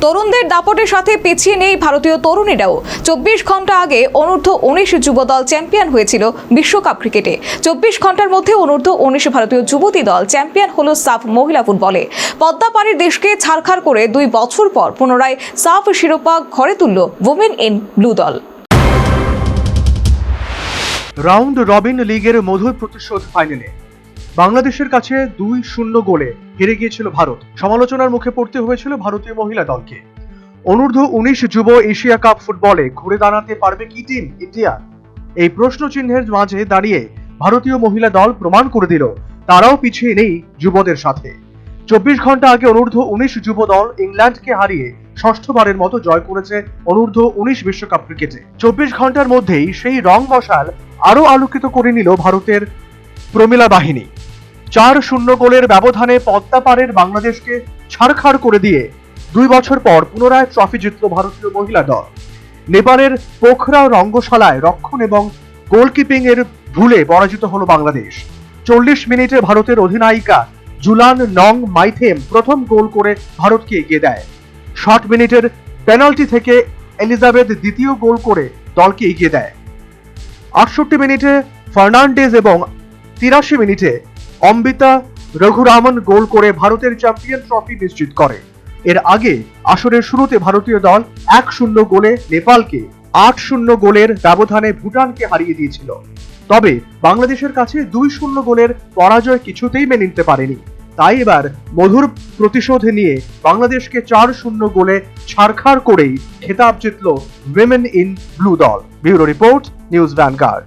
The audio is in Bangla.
তরুণদের দাপটের সাথে পিছিয়ে নেই ভারতীয় তরুণীরাও। 24 ঘন্টা আগে অনূর্ধ্ব-19 যুব দল চ্যাম্পিয়ন হয়েছিল বিশ্বকাপ ক্রিকেটে। 24 ঘন্টার মধ্যে অনূর্ধ্ব-19 ভারতীয় যুবতী দল চ্যাম্পিয়ন হলো সাফ মহিলা ফুটবলে। পদ্মা পাড়ের দেশকে ছারখার করে 2 বছর পর পুনরায় সাফ শিরোপা ঘরে তুলল উইমেন ইন ব্লু দল। রাউন্ড রবিন লিগের মধুর প্রতিশোধ ফাইনালে বাংলাদেশের কাছে 2-0 গোলে হেরে গিয়েছিল ভারত। সমালোচনার মুখে পড়তে হয়েছিল ভারতীয় মহিলা দলকে। অনূর্ধ্ব-19 যুব এশিয়া কাপ ফুটবলে ঘুরে দাঁড়াতে পারবে কি টিম ইন্ডিয়া? এই প্রশ্ন চিহ্নের মাঝে দাঁড়িয়ে ভারতীয় মহিলা দল প্রমাণ করে দিল তারাও পিছিয়ে নেই যুবদের সাথে। 24 ঘন্টা আগে অনূর্ধ্ব-19 যুব দল ইংল্যান্ডকে হারিয়ে ষষ্ঠবারের মতো জয় করেছে অনূর্ধ্ব-19 বিশ্বকাপ ক্রিকেটে। 24 ঘন্টার মধ্যেই সেই রং মশাল আরো আলোকিত করে নিল ভারতের প্রমিলা বাহিনী। 4-0 গোলের ব্যবধানে পদ্মা পাড়ের বাংলাদেশকে ছাড়খাড় করে দিয়ে 2 বছর পর পুনরায় ট্রফি জিতল ভারতীয় মহিলা দল। নেপালের পোখরা রঙ্গশালায় রক্ষণ এবং গোলকিপিং এর ভুলে পরাজিত হলো বাংলাদেশ। 40 মিনিটে ভারতের অধিনায়িকা জুলান নং মাইথেম প্রথম গোল করে ভারতকে এগিয়ে দেয়। 60 মিনিটের পেনাল্টি থেকে এলিজাবেথ দ্বিতীয় গোল করে দলকে এগিয়ে দেয়। 68 মিনিটে ফার্নান্ডেজ এবং 83 মিনিটে অম্বিতা রঘুরামন গোল করে ভারতের চ্যাম্পিয়ন ট্রফি নিশ্চিত করে। এর আগে আসরের শুরুতে ভারতীয় দল 1-0 গোলে নেপালকে, 8-0 গোলের ব্যবধানে ভুটানকে হারিয়ে দিয়েছিল। তবে বাংলাদেশের কাছে 2-0 গোলের পরাজয় কিছুতেই মেনে নিতে পারেনি। তাই এবার মধুর প্রতিশোধ নিয়ে বাংলাদেশকে 4-0 গোলে ছারখাড় করেই খেতাব জিতল উইমেন ইন ব্লু দল। Bureau report, news vanguard.